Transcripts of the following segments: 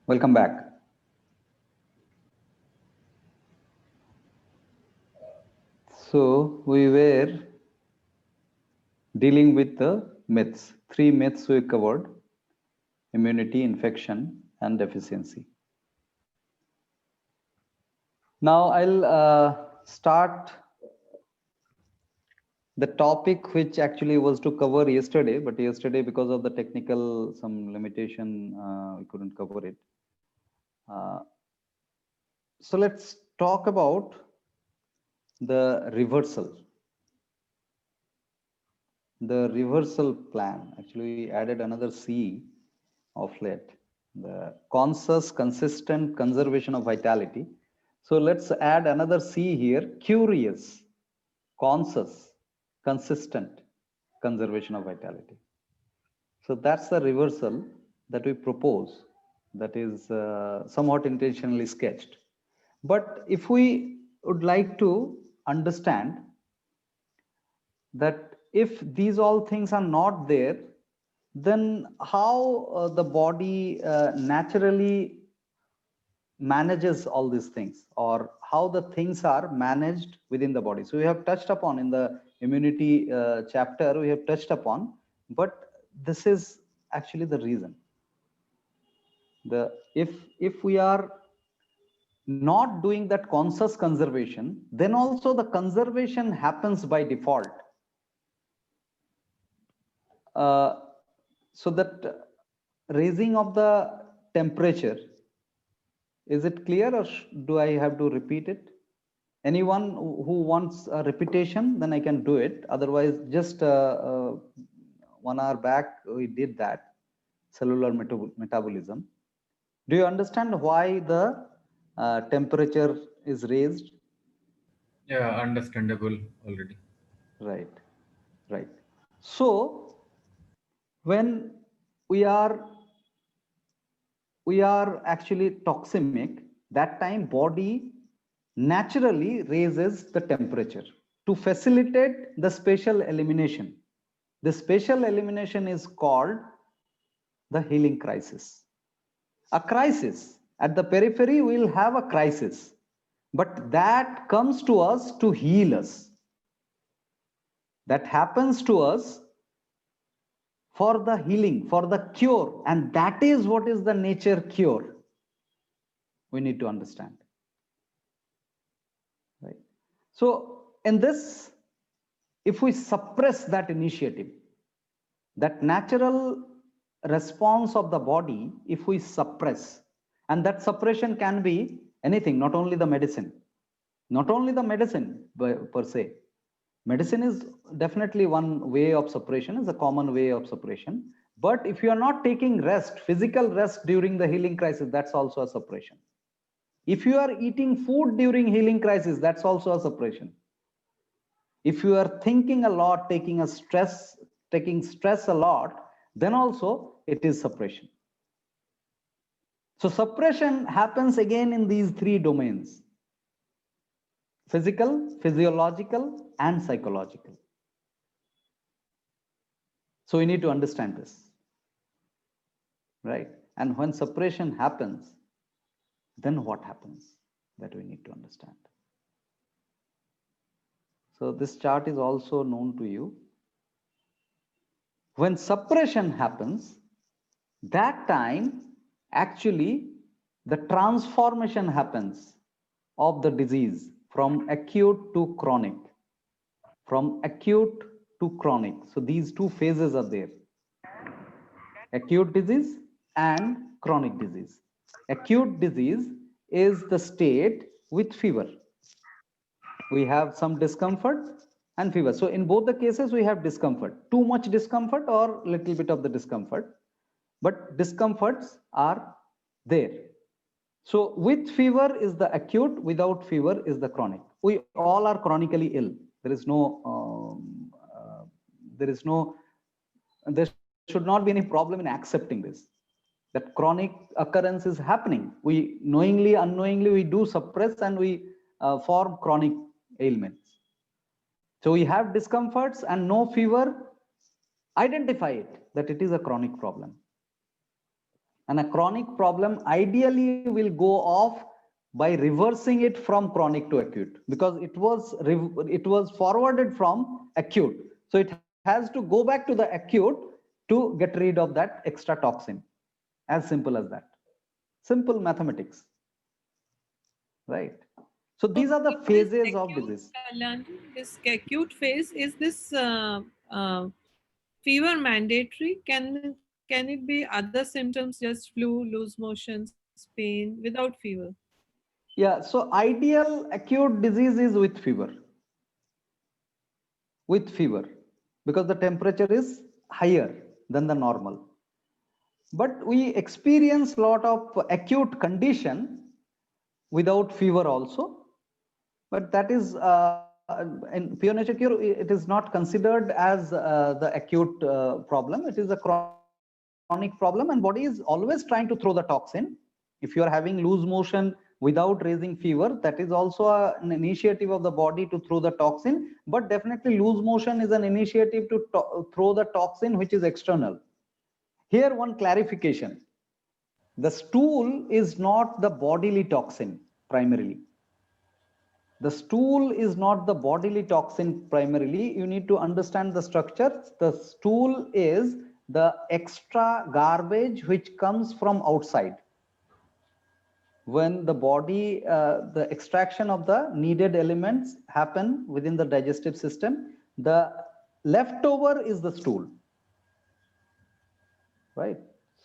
Welcome back. So we were dealing with the myths. 3 myths we covered: immunity, infection, and deficiency. Now I'll start the topic which actually was to cover yesterday, but yesterday because of the technical some limitation we couldn't cover it. So let's talk about the reversal. The reversal plan. Actually, we added another C of late. The conscious, consistent conservation of vitality. So let's add another C here. Curious, conscious, consistent conservation of vitality. So that's the reversal that we propose. That is somewhat intentionally sketched. But if we would like to understand that if these all things are not there, then how the body naturally manages all these things, or how the things are managed within the body. So we have touched upon in the immunity chapter, we have touched upon, but this is actually the reason. If we are not doing that conscious conservation, then also the conservation happens by default. So that raising of the temperature, is it clear, or do I have to repeat it? Anyone who wants a repetition, then I can do it. Otherwise, just 1 hour back, we did that, cellular metabolism. Do you understand why the temperature is raised? Yeah, understandable already. Right, right. So when we are actually toxemic, that time body naturally raises the temperature to facilitate the spatial elimination. The spatial elimination is called the healing crisis. A crisis at the periphery, will have a crisis, but that comes to us to heal us. That happens to us for the healing, for the cure, and that is what is the nature cure. We need to understand. Right. So in this, if we suppress that initiative, that natural response of the body, if we suppress, and that suppression can be anything, not only the medicine, per se. Medicine is definitely one way of suppression, is a common way of suppression. But if you are not taking rest, physical rest during the healing crisis, that's also a suppression. If you are eating food during healing crisis, that's also a suppression. If you are thinking a lot, taking stress a lot, then also it is suppression. So suppression happens again in these 3 domains: physical, physiological, and psychological. So we need to understand this, right? And when suppression happens, then what happens? That we need to understand. So this chart is also known to you. When suppression happens, that time actually the transformation happens of the disease from acute to chronic. From acute to chronic. So these 2 phases are there: acute disease and chronic disease. Acute disease is the state with fever. We have some discomfort and fever. So in both the cases, we have discomfort, too much discomfort or little bit of the discomfort, but discomforts are there. So with fever is the acute, without fever is the chronic. We all are chronically ill. There should not be any problem in accepting this, that chronic occurrence is happening. We knowingly, unknowingly, we do suppress and we form chronic ailments. So we have discomforts and no fever, identify it that it is a chronic problem. And a chronic problem ideally will go off by reversing it from chronic to acute, because it was forwarded from acute. So it has to go back to the acute to get rid of that extra toxin. As simple as that. Simple mathematics. Right. So these are the So this phases of acute, disease. Kalyan, this acute phase, is this fever mandatory? Can it be other symptoms, just flu, loose motions, pain without fever? Yeah. So ideal acute disease is with fever. With fever, because the temperature is higher than the normal. But we experience a lot of acute condition without fever also. But that is in pure nature cure, it is not considered as the acute problem. It is a chronic problem, and body is always trying to throw the toxin. If you are having loose motion without raising fever, that is also an initiative of the body to throw the toxin. But definitely loose motion is an initiative to throw the toxin which is external. Here one clarification: the stool is not the bodily toxin primarily. The stool is not the bodily toxin primarily. You need to understand the structure. The stool is the extra garbage which comes from outside. When the body, the extraction of the needed elements happen within the digestive system, the leftover is the stool. Right.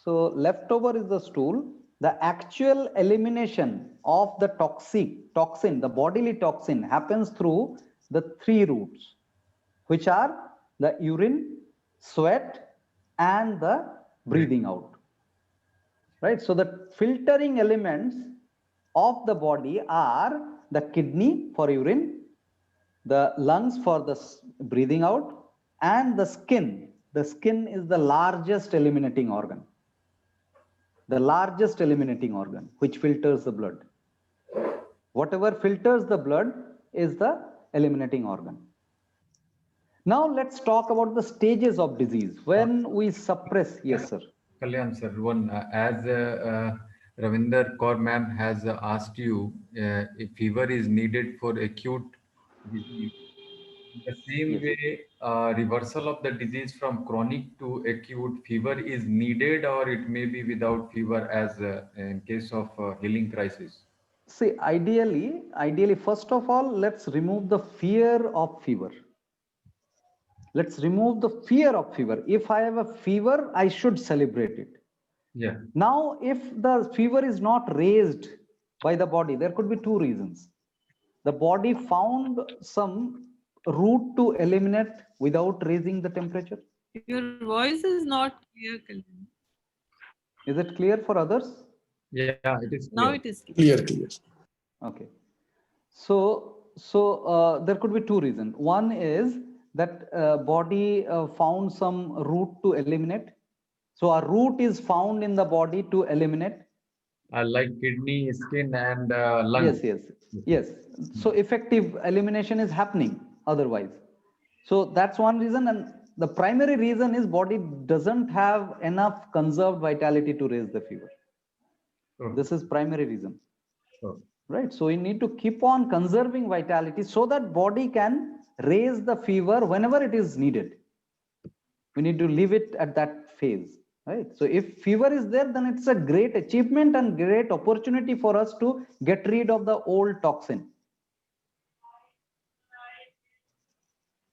So leftover is the stool. The actual elimination of the toxin, the bodily toxin, happens through the three routes, which are the urine, sweat, and the breathing out. Right. So the filtering elements of the body are the kidney for urine, the lungs for the breathing out, and the skin. The skin is the largest eliminating organ. The largest eliminating organ, which filters the blood. Whatever filters the blood is the eliminating organ. Now let's talk about the stages of disease. When we suppress, yes, sir. Kalyan sir, one as Ravinder Kaur ma'am has asked you if fever is needed for acute disease. In the same Yes. way, reversal of the disease from chronic to acute fever is needed, or it may be without fever as in case of healing crisis. See, ideally, first of all, let's remove the fear of fever. Let's remove the fear of fever. If I have a fever, I should celebrate it. Yeah. Now, if the fever is not raised by the body, there could be two reasons. The body found some route to eliminate without raising the temperature. Your voice is not clear, Kalyan. Is it clear for others? Yeah, it is Now clear. it is clear. Clear, clear. Okay. There could be two reasons. One is that body found some route to eliminate. So a route is found in the body to eliminate. Like kidney, skin, and lungs. Yes. So effective elimination is happening otherwise. So that's one reason. And the primary reason is body doesn't have enough conserved vitality to raise the fever. Oh, This is primary reason. oh. Right. So we need to keep on conserving vitality so that body can raise the fever whenever it is needed. We need to leave it at that phase. Right. So if fever is there, then it's a great achievement and great opportunity for us to get rid of the old toxin.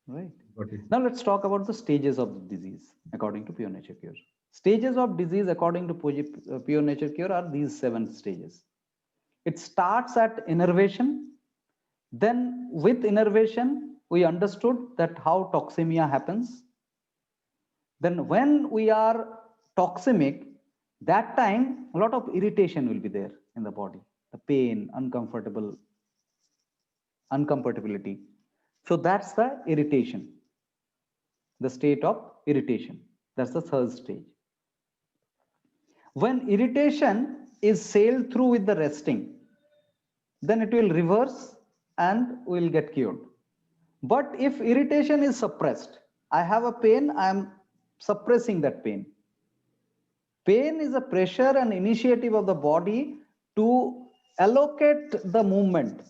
Right. Got it. Now let's talk about the stages of the disease according to pure nature cure. Stages of disease according to pure nature cure are these 7 stages. It starts at innervation. Then with innervation, we understood that how toxemia happens. Then when we are toxemic, that time a lot of irritation will be there in the body, the pain, uncomfortability. So that's the irritation, the state of irritation. That's the third stage. When irritation is sailed through with the resting, then it will reverse and will get cured. But if irritation is suppressed, I have a pain, I am suppressing that pain. Pain is a pressure and initiative of the body to allocate the movement,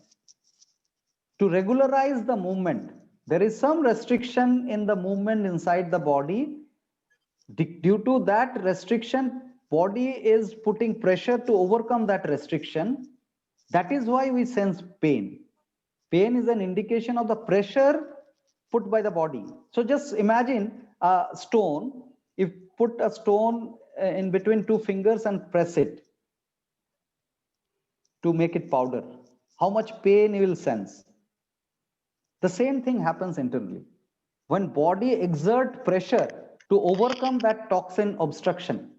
to regularize the movement. There is some restriction in the movement inside the body. Due to that restriction, body is putting pressure to overcome that restriction. That is why we sense pain. Pain is an indication of the pressure put by the body. So just imagine a stone. If put a stone in between two fingers and press it to make it powder, how much pain you will sense. The same thing happens internally. When body exert pressure to overcome that toxin obstruction,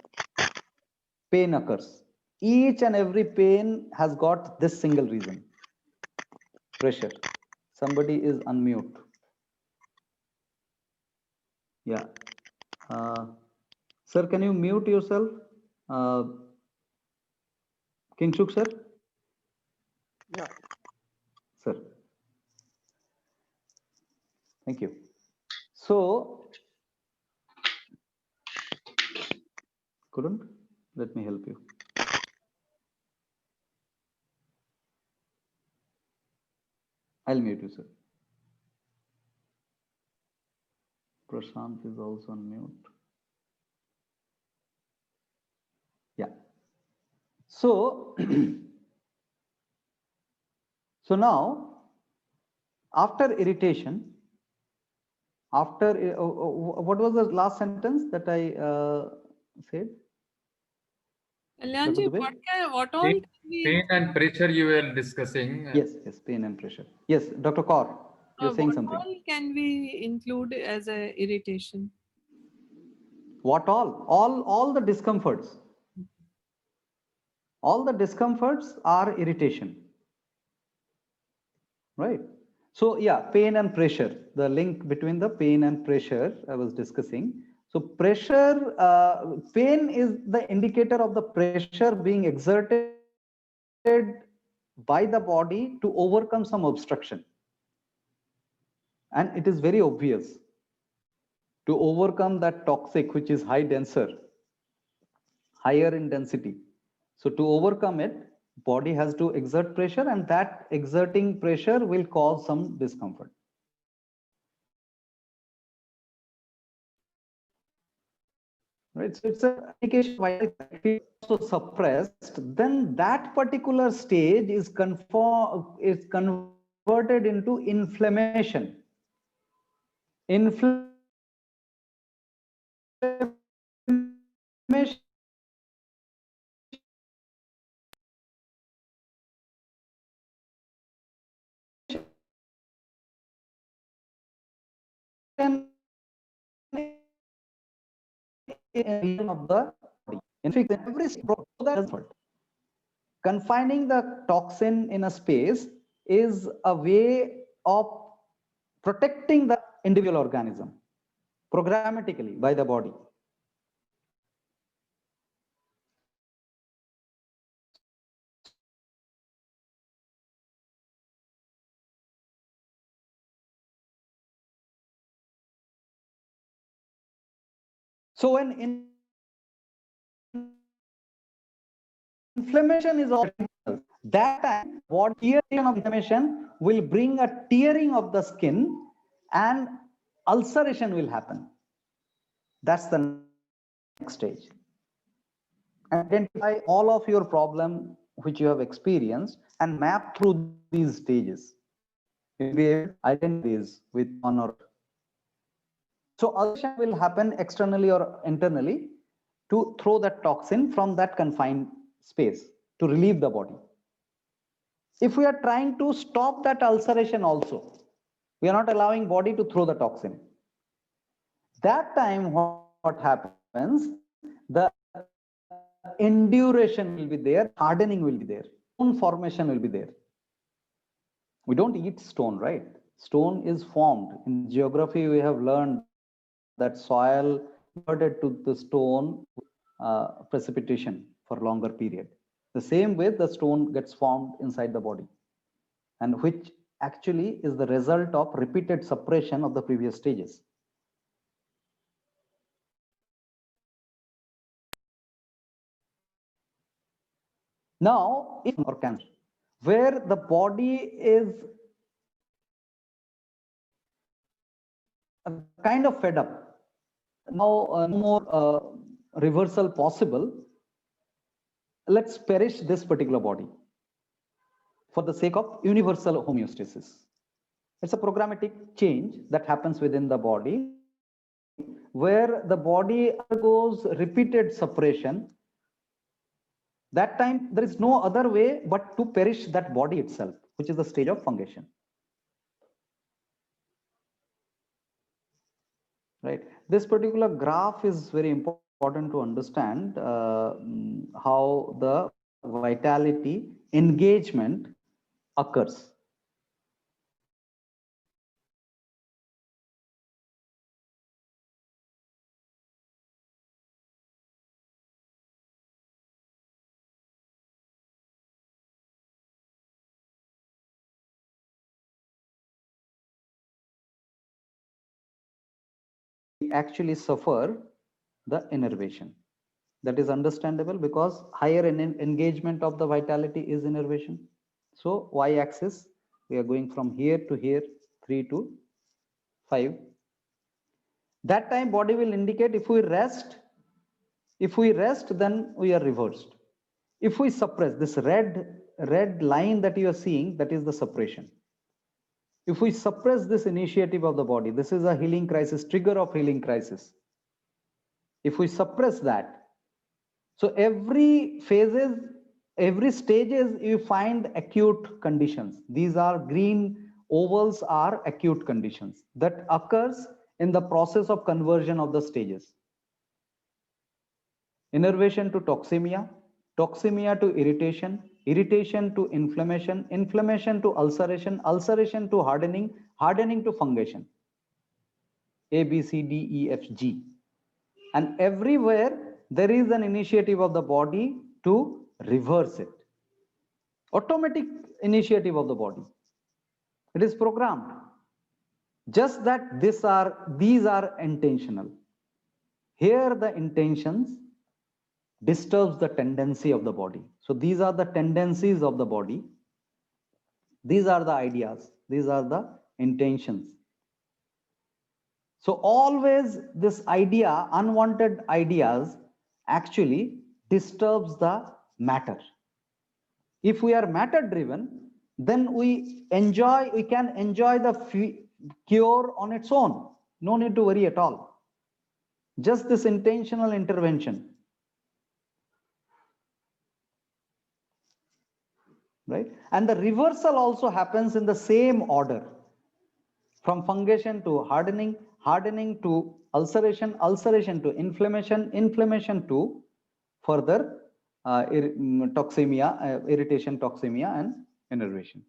pain occurs. Each and every pain has got this single reason: pressure. Somebody is unmute. Yeah. Sir, can you mute yourself? Kinshuk sir? Yeah. Sir. Thank you. So, couldn't? Let me help you. I'll mute you, sir. Prashant is also on mute. Yeah. So, so now, after irritation, after what was the last sentence that I said? Kalyanji, what all Pain, can we pain and pressure you were discussing. Yes, pain and pressure. Yes, Dr. Kaur, you're saying what something. all can we include as a irritation? What all? All the discomforts. All the discomforts are irritation. Right? So yeah, pain and pressure, the link between the pain and pressure I was discussing. So pressure, pain is the indicator of the pressure being exerted by the body to overcome some obstruction. And it is very obvious to overcome that toxic, which is higher in density. So to overcome it, body has to exert pressure, and that exerting pressure will cause some discomfort. Right, so it's an indication why it's also suppressed. Then that particular stage is converted into inflammation. Inflammation of the body. In fact, every confining the toxin in a space is a way of protecting the individual organism programmatically by the body. So when inflammation is all that time, what tearing of inflammation will bring a tearing of the skin and ulceration will happen. That's the next stage. Identify all of your problem which you have experienced and map through these stages. You'll be able to identify these with one or two. So ulceration will happen externally or internally to throw that toxin from that confined space to relieve the body. If we are trying to stop that ulceration also, we are not allowing body to throw the toxin. That time what happens, the enduration will be there, hardening will be there, stone formation will be there. We don't eat stone, right? Stone is formed. In geography, we have learned that soil converted to the stone precipitation for longer period. The same way the stone gets formed inside the body, and which actually is the result of repeated suppression of the previous stages. Now, if or cancer, where the body is kind of fed up, now no more reversal possible, let's perish this particular body for the sake of universal homeostasis. It's a programmatic change that happens within the body where the body undergoes repeated suppression. That time there is no other way but to perish that body itself, which is the stage of fungation. Right. This particular graph is very important to understand how the vitality engagement occurs. Actually suffer the innervation. That is understandable because higher engagement of the vitality is innervation. So y-axis, we are going from here to here, 3 to 5. That time body will indicate if we rest, then we are reversed. If we suppress, this red line that you are seeing, that is the suppression. If we suppress this initiative of the body, this is a healing crisis, trigger of healing crisis. If we suppress that, so every phases, every stages you find acute conditions. These are green ovals are acute conditions that occurs in the process of conversion of the stages. Innervation to toxemia, toxemia to irritation, irritation to inflammation, inflammation to ulceration, ulceration to hardening, hardening to fungation. A, B, C, D, E, F, G. And everywhere there is an initiative of the body to reverse it. Automatic initiative of the body. It is programmed. Just that these are intentional. Here the intentions disturbs the tendency of the body. So these are the tendencies of the body. These are the ideas. These are the intentions. So always this idea, unwanted ideas, actually disturbs the matter. If we are matter driven, then we can enjoy the cure on its own. No need to worry at all. Just this intentional intervention. Right? And the reversal also happens in the same order. From fungation to hardening, hardening to ulceration, ulceration to inflammation, inflammation to further toxemia, irritation, toxemia, and innervation.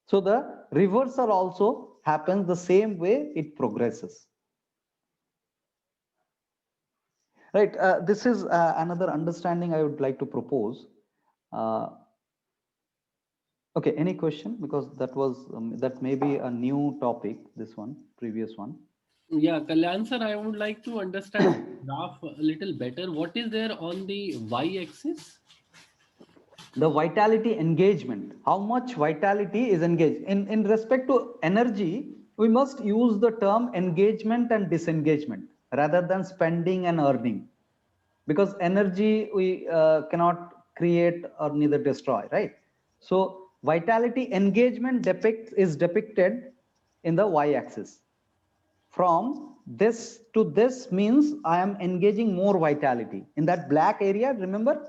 So the reversal also happens the same way it progresses. Right. This is another understanding I would like to propose. Okay, any question? Because that was that may be a new topic, this one, previous one. Yeah, Kalyan sir, I would like to understand the graph a little better. What is there on the y-axis? The vitality engagement, how much vitality is engaged. In respect to energy, we must use the term engagement and disengagement rather than spending and earning. Because energy we cannot create or neither destroy, right? So vitality engagement is depicted in the y-axis. From this to this means I am engaging more vitality. In that black area, remember,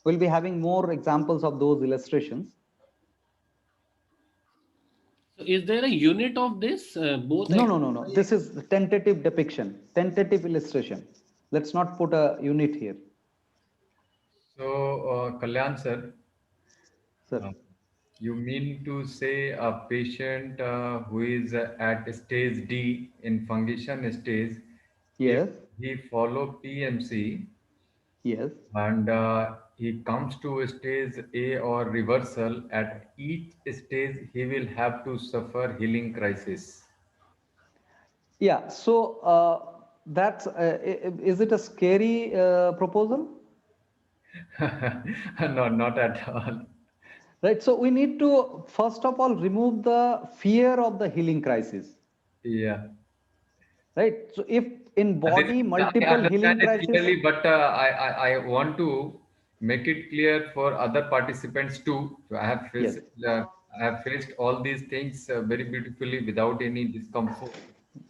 we'll be having more examples of those illustrations. So is there a unit of this? No. This is the tentative depiction, tentative illustration. Let's not put a unit here. So, Kalyan sir, Sir. You mean to say a patient who is at stage D in fungation stage, if Yes. he follow PMC Yes. and he comes to stage A or reversal, at each stage he will have to suffer healing crisis. Yeah. So that's is it a scary proposal? No, not at all. Right. So we need to first of all remove the fear of the healing crisis. Yeah. Right. So if in This body I multiple understand healing it crisis, clearly, but I want to make it clear for other participants too. So yes, I have faced all these things very beautifully without any discomfort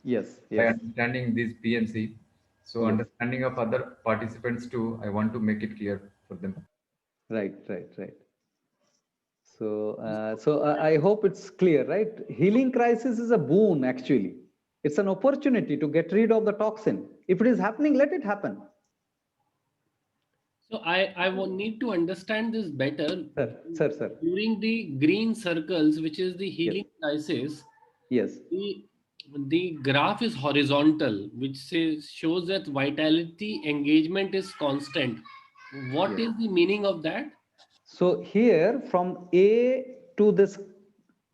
yes, by yes, understanding this PMC. So yes. understanding of other participants too, I want to make it clear for them. Right, right, right. So, I hope it's clear, right? Healing crisis is a boon, actually. It's an opportunity to get rid of the toxin. If it is happening, let it happen. So I will need to understand this better. Sir. During the green circles, which is the Yes, healing crisis, yes, the the graph is horizontal, which shows that vitality engagement is constant. What yes. is the meaning of that? So here from A to this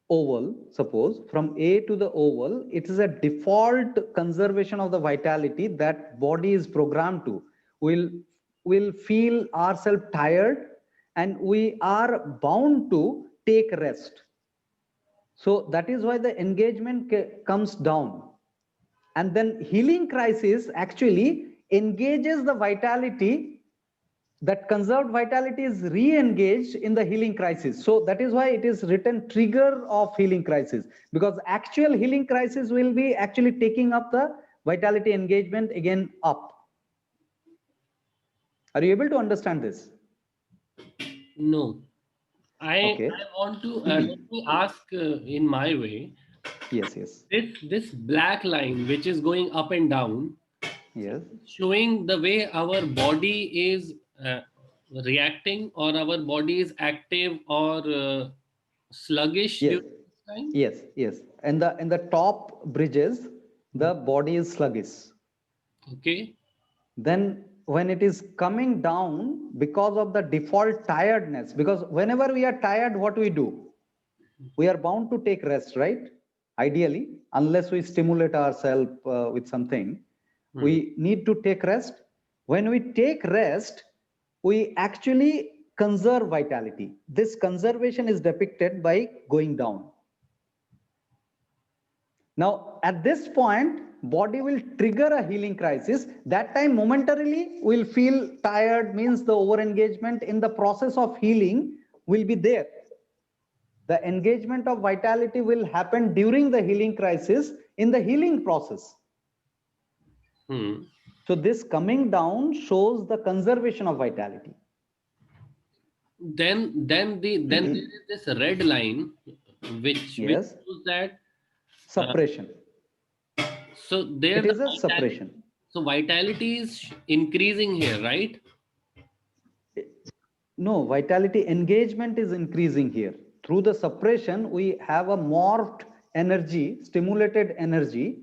oval, suppose from A to the oval, it is a default conservation of the vitality that body is programmed to. Will feel ourselves tired and we are bound to take rest. So that is why the engagement comes down. And then healing crisis actually engages the vitality. That conserved vitality is re-engaged in the healing crisis. So that is why it is written trigger of healing crisis, because actual healing crisis will be actually taking up the vitality engagement again up. Are you able to understand this? No. Okay. I want to let me ask in my way. Yes, yes, This black line, which is going up and down, yes, showing the way our body is reacting, or our body is active or sluggish yes, during this time. yes. And the top bridges, the body is sluggish. Okay. Then when it is coming down because of the default tiredness, because whenever we are tired, what we do? We are bound to take rest, right? Ideally, unless we stimulate ourselves with something, Hmm. we need to take rest. When we take rest, we actually conserve vitality. This conservation is depicted by going down. Now, at this point, body will trigger a healing crisis. That time, momentarily, will feel tired, means the over-engagement in the process of healing will be there. The engagement of vitality will happen during the healing crisis in the healing process. Hmm. So this coming down shows the conservation of vitality. Then there is this red line, which Yes, shows that suppression. so there It the is a vitality, suppression. so vitality is increasing here, right? No, vitality engagement is increasing here. Through the suppression, we have a morphed energy, stimulated energy,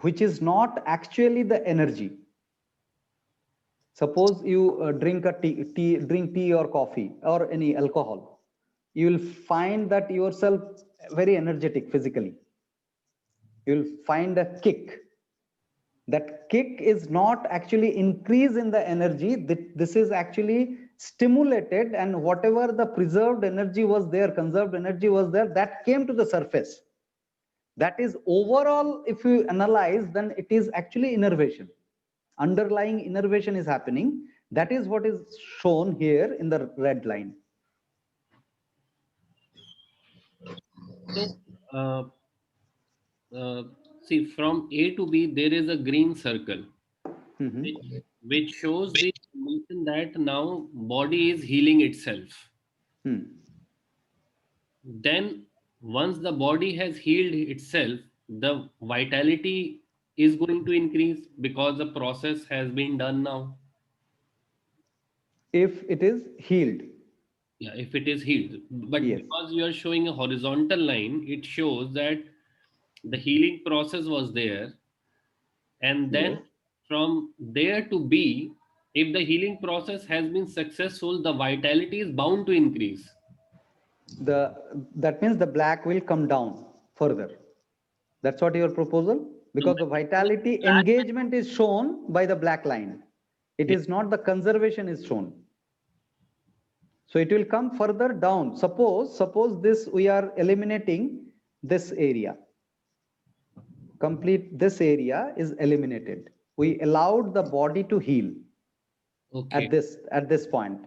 which is not actually the energy. Suppose you drink tea or coffee or any alcohol. You will find that yourself very energetic physically. You will find a kick. That kick is not actually increase in the energy. This is actually stimulated, and whatever the preserved energy was there, conserved energy was there, that came to the surface. That is overall, if you analyze, then it is actually innervation. Underlying innervation is happening. That is what is shown here in the red line. So uh, uh, see, from A to B there is a green circle, Mhm. which shows the information that now body is healing itself. Hmm. Then once the body has healed itself, the vitality is going to increase because the process has been done now. If it is healed, Yeah, if it is healed. But yes, because you are showing a horizontal line, it shows that the healing process was there, and then yes. from there to B, if the healing process has been successful, the vitality is bound to increase. That means the black will come down further. That's what your proposal? No, Because the when vitality black, engagement is shown by the black line. It is not the conservation is shown. So it will come further down. Suppose this we are eliminating this area. Complete this area is eliminated. We allowed the body to heal Okay. at this point.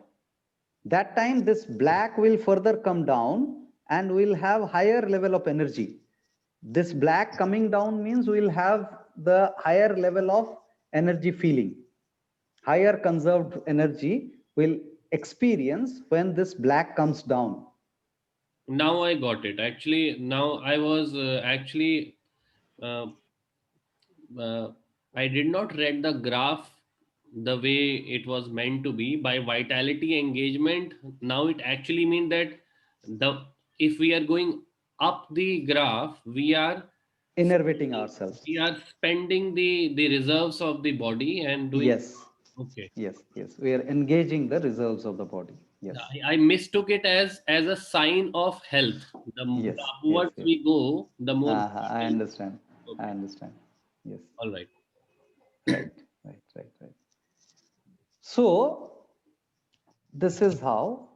That time this black will further come down and we'll have higher level of energy. This black coming down means we'll have the higher level of energy feeling. Higher conserved energy will experience when this black comes down. Now I got it. Actually, now I was uh, uh, I did not read the graph the way it was meant to be by vitality engagement. Now it actually means that the if we are going up the graph, Innervating ourselves. we are spending the reserves of the body and doing. Yes. Okay. Yes. We are engaging the reserves of the body. Yes. I mistook it as a sign of health. The Yes. upwards we go, the more. I understand. Okay. I understand. Yes. All right. Right. So this is how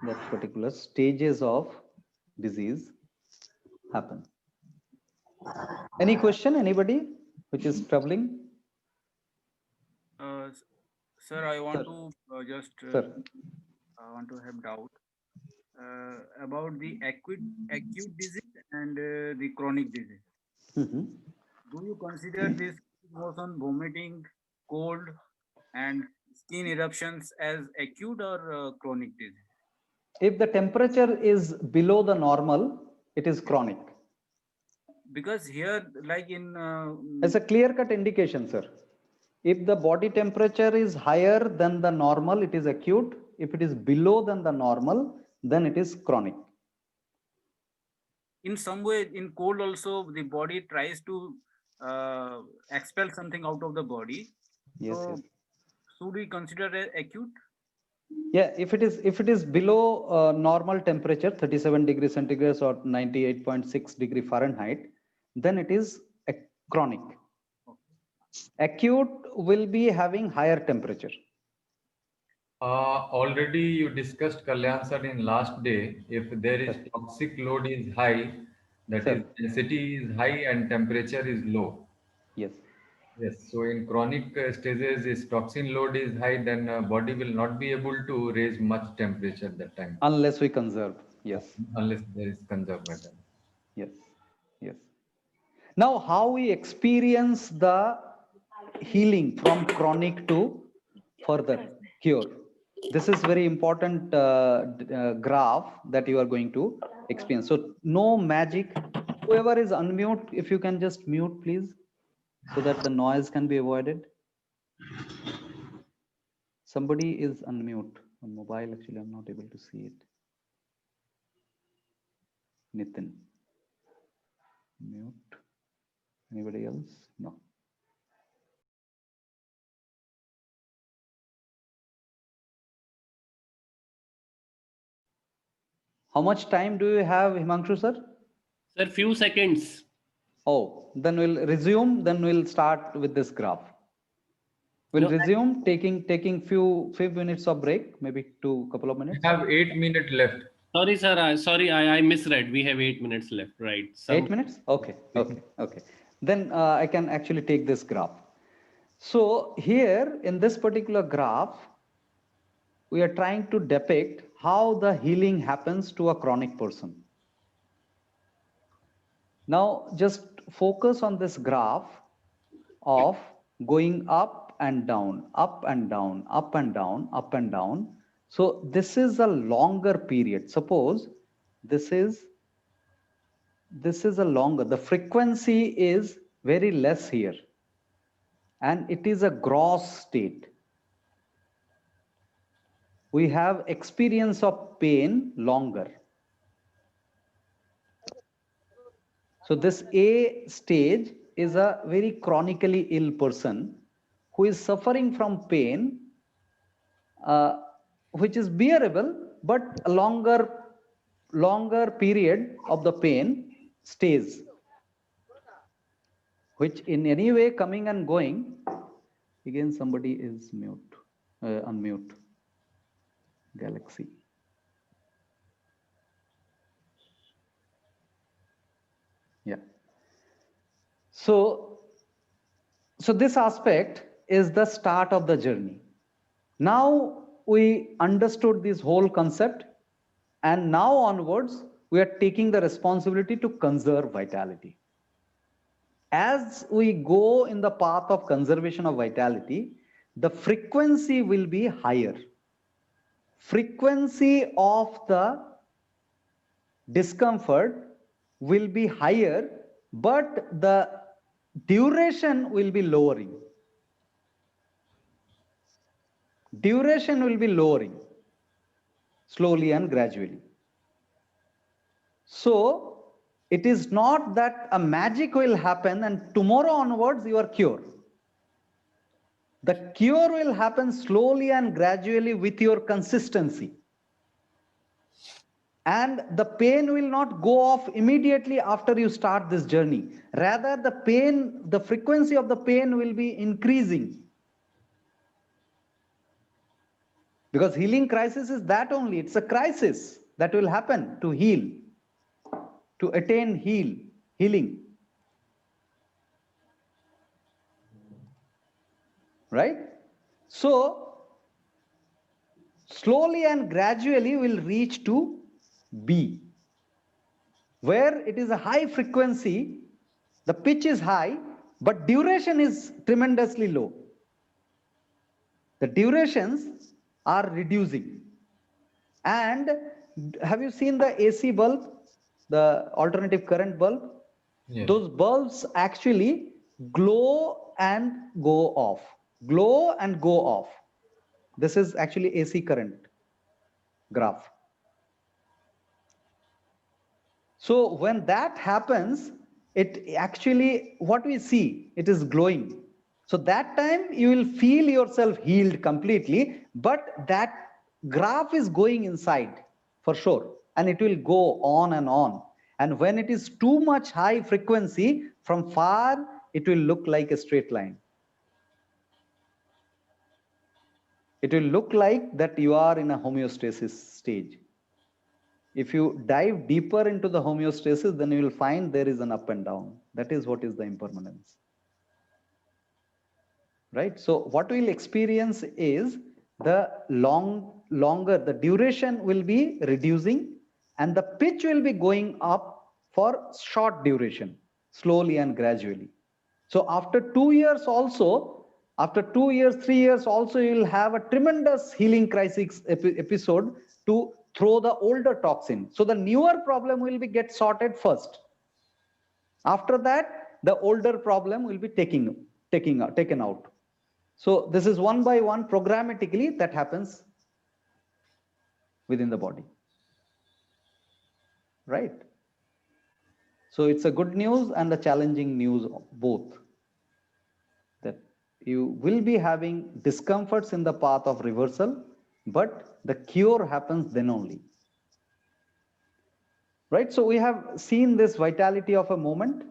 that particular stages of disease happen. Any question? Anybody which is troubling? Sir, I want Sir. to just Sir. I want to have doubt about the acute disease and the chronic disease. Mhm. Do you consider this motion, vomiting, cold, and skin eruptions as acute or chronic disease? If the temperature is below the normal, it is chronic. Because here, like in It's a clear-cut indication, sir. If the body temperature is higher than the normal, it is acute. If it is below than the normal, then it is chronic. in some way, in cold also, the body tries to expel something out of the body. Yes, So, yes. should we consider it acute? Yeah, if it is below normal temperature, 37 degrees centigrade or 98.6 degree Fahrenheit, then it is a chronic. Acute will be having higher temperature. Already you discussed, Kalyan sir, in last day, if there is toxic load is high, that Sir. is density is high and temperature is low. Yes. Yes, so in chronic stages, if toxin load is high, then body will not be able to raise much temperature at that time. Unless we conserve. Yes. Unless there is conservative. Yes. Now, how we experience the healing from chronic to further cure. This is very important graph that you are going to experience. So no magic. Whoever is unmute, if you can just mute, please, so that the noise can be avoided. Somebody is unmute on mobile. Actually, I'm not able to see it. Nitin. Mute. Anybody else? No. How much time do you have, Himanshu sir? Sir, few seconds. Oh, then we'll resume. Then we'll start with this graph. We'll resume taking few minutes of break, maybe couple of minutes. We have 8 minutes left. Sorry, sir. I misread. We have 8 minutes left. Right. 8 minutes? Okay. Then I can actually take this graph. So here in this particular graph, we are trying to depict how the healing happens to a chronic person. Now just focus on this graph of going up and down, up and down, up and down, up and down. So this is a longer period. Suppose this is a longer, the frequency is very less here, and it is a gross state. We have experience of pain longer. So this A stage is a very chronically ill person who is suffering from pain, which is bearable, but a longer period of the pain stays, which in any way coming and going, Again, somebody is unmute. Galaxy. Yeah. So this aspect is the start of the journey. Now we understood this whole concept, and now onwards we are taking the responsibility to conserve vitality. As we go in the path of conservation of vitality, the frequency will be higher. Frequency of the discomfort will be higher, but the duration will be lowering. Duration will be lowering slowly and gradually. So it is not that a magic will happen and tomorrow onwards you are cured. The cure will happen slowly and gradually with your consistency. And the pain will not go off immediately after you start this journey. Rather, the frequency of the pain will be increasing. Because healing crisis is that only. It's a crisis that will happen to heal, to attain healing. Right? So, slowly and gradually we'll reach to B, where it is a high frequency, the pitch is high, but duration is tremendously low. The durations are reducing. And have you seen the AC bulb, the alternative current bulb? Yes. Those bulbs actually glow and go off. Glow and go off. This is actually AC current graph. So when that happens, it actually, what we see, it is glowing. So that time you will feel yourself healed completely, but that graph is going inside for sure, and it will go on and on. And when it is too much high frequency, from far, it will look like a straight line. It will look like that you are in a homeostasis stage. If you dive deeper into the homeostasis, then you will find there is an up and down. That is what is the impermanence. Right? So what we'll experience is the longer, the duration will be reducing and the pitch will be going up for short duration, slowly and gradually. So after 2 years also, after 2 years, 3 years also, you will have a tremendous healing crisis episode to throw the older toxin. So the newer problem will be get sorted first. After that, the older problem will be taken out. So this is one by one programmatically that happens within the body. Right? So it's a good news and a challenging news both. That you will be having discomforts in the path of reversal, but the cure happens then only. Right? So we have seen this vitality of a moment.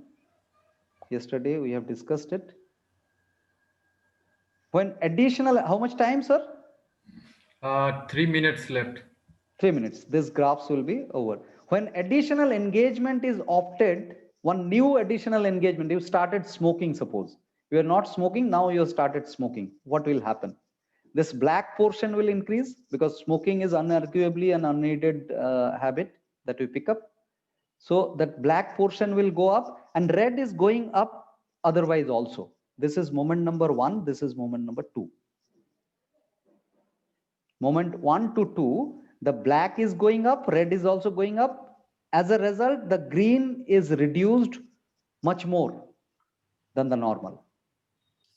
Yesterday we have discussed it. When additional, how much time, sir? 3 minutes left. 3 minutes. This graphs will be over. When additional engagement is opted, one new additional engagement, you started smoking, suppose. You are not smoking, now you have started smoking. What will happen? This black portion will increase because smoking is unarguably an unneeded habit that we pick up. So that black portion will go up and red is going up otherwise also. This is moment number 1, this is moment number 2. Moment 1 to 2, the black is going up, red is also going up. As a result, the green is reduced much more than the normal.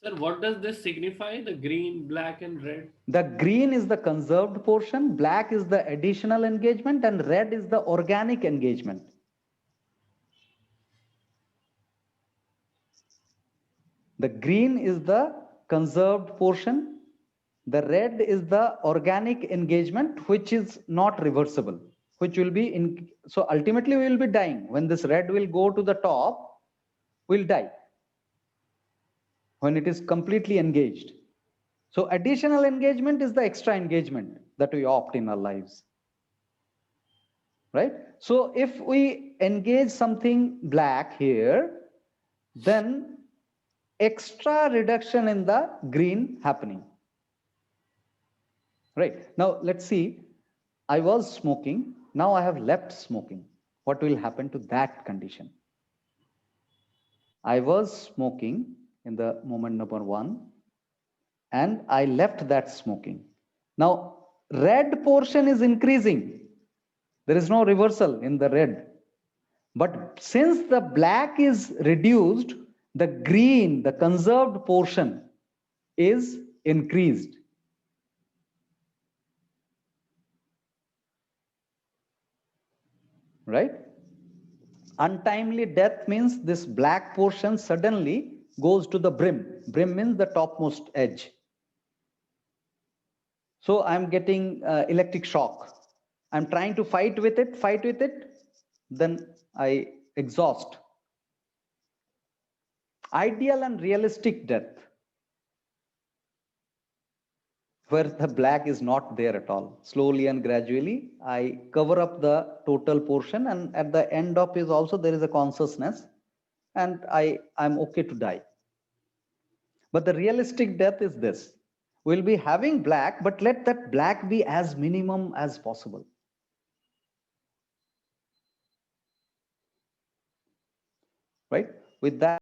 Sir, what does this signify? The green, black, and red? The green is the conserved portion, black is the additional engagement, and red is the organic engagement. The green is the conserved portion. The red is the organic engagement, which is not reversible, which will be in. So ultimately, we will be dying. When this red will go to the top, we'll die. When it is completely engaged. So additional engagement is the extra engagement that we opt in our lives, right? So if we engage something black here, then extra reduction in the green happening, right? Now let's see, I was smoking, now I have left smoking. What will happen to that condition? I was smoking in the moment number 1 and I left that smoking. Now red portion is increasing. There is no reversal in the red. But since the black is reduced, the green, the conserved portion is increased. Right? Untimely death means this black portion suddenly goes to the brim. Brim means the topmost edge. So I'm getting electric shock. I'm trying to fight with it, then I exhaust. Ideal and realistic death, where the black is not there at all. Slowly and gradually, I cover up the total portion, and at the end of is also there is a consciousness, and I'm okay to die. But the realistic death is this. We'll be having black, but let that black be as minimum as possible. Right? With that,